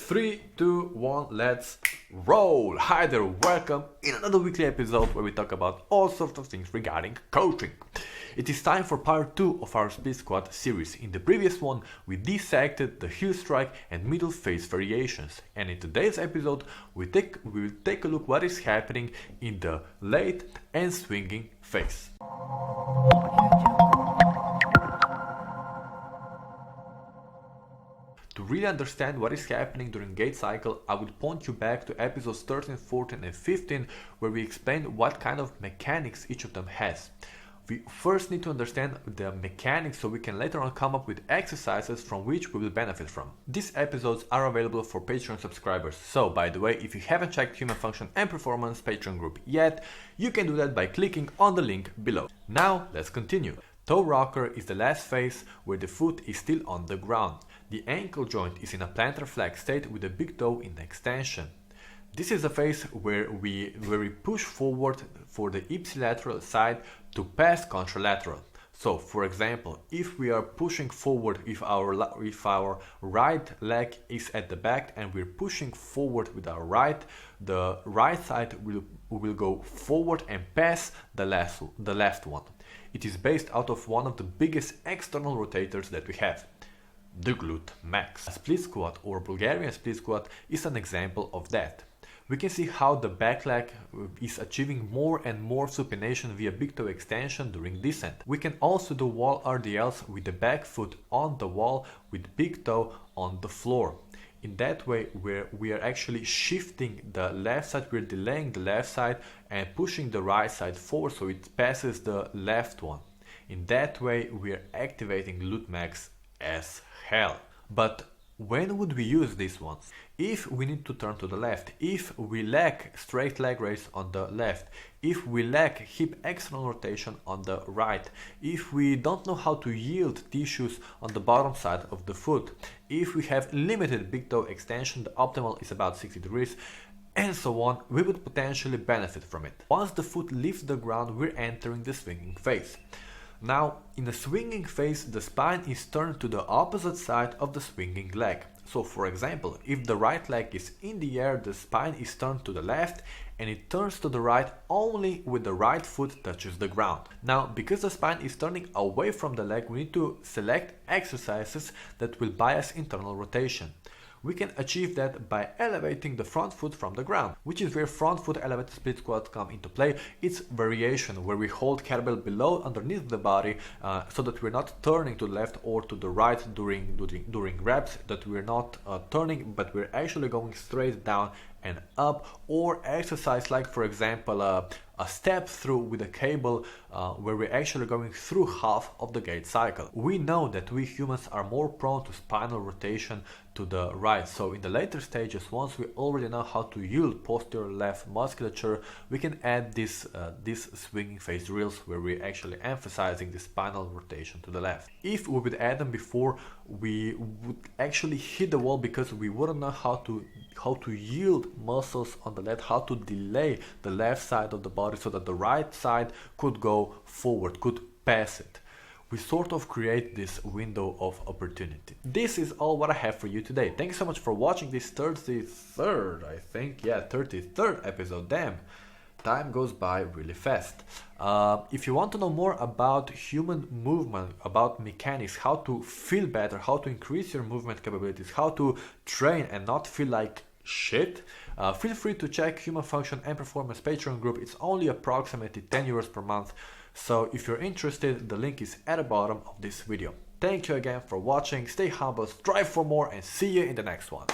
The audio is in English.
3, 2, 1, let's roll! Hi there, welcome in another weekly episode where we talk about all sorts of things regarding coaching. It is time for part 2 of our split squat series. In the previous one, we dissected the heel strike and middle face variations. And in today's episode, we will take a look what is happening in the late and swinging phase. To really understand what is happening during gait cycle, I would point you back to episodes 13, 14 and 15 where we explained what kind of mechanics each of them has. We first need to understand the mechanics so we can later on come up with exercises from which we will benefit from. These episodes are available for Patreon subscribers. So, by the way, if you haven't checked Human Function and Performance Patreon group yet, you can do that by clicking on the link below. Now, let's continue. Toe rocker is the last phase where the foot is still on the ground. The ankle joint is in a plantar flex state with the big toe in extension. This is a phase where we push forward for the ipsilateral side to pass contralateral. So, for example, if we are pushing forward, if our right leg is at the back and we're pushing forward with our right, the right side will go forward and pass the left one. It is based out of one of the biggest external rotators that we have, the glute max. A split squat or Bulgarian split squat is an example of that. We can see how the back leg is achieving more and more supination via big toe extension during descent. We can also do wall RDLs with the back foot on the wall with big toe on the floor. In that way, we are actually shifting the left side, we're delaying the left side and pushing the right side forward so it passes the left one. In that way, we are activating glute max as hell. But when would we use these ones? If we need to turn to the left, if we lack straight leg raise on the left, if we lack hip external rotation on the right, if we don't know how to yield tissues on the bottom side of the foot, if we have limited big toe extension, the optimal is about 60 degrees, and so on, we would potentially benefit from it. Once the foot leaves the ground, we're entering the swinging phase. Now, in the swinging phase, the spine is turned to the opposite side of the swinging leg. So, for example, if the right leg is in the air, the spine is turned to the left and it turns to the right only when the right foot touches the ground. Now, because the spine is turning away from the leg, we need to select exercises that will bias internal rotation. We can achieve that by elevating the front foot from the ground, which is where front foot elevated split squats come into play. It's variation where we hold kettlebell below underneath the body so that we're not turning to the left or to the right during reps, that we're not turning but we're actually going straight down and up, or exercise like, for example, a step through with a cable where we're actually going through half of the gait cycle. We know that we humans are more prone to spinal rotation to the right, so in the later stages, once we already know how to yield posterior left musculature, we can add this swinging phase drills where we're actually emphasizing the spinal rotation to the left. If we would add them before, we would actually hit the wall because we wouldn't know how to yield muscles on the left, how to delay the left side of the body so that the right side could go forward, could pass it. We sort of create this window of opportunity. This is all what I have for you today. Thank you so much for watching this 33rd episode. Damn, time goes by really fast. If you want to know more about human movement, about mechanics, how to feel better, how to increase your movement capabilities, how to train and not feel like shit, feel free to check Human Function and Performance Patreon group. It's only approximately 10 euros per month. So if you're interested, the link is at the bottom of this video. Thank you again for watching, stay humble, strive for more, and see you in the next one.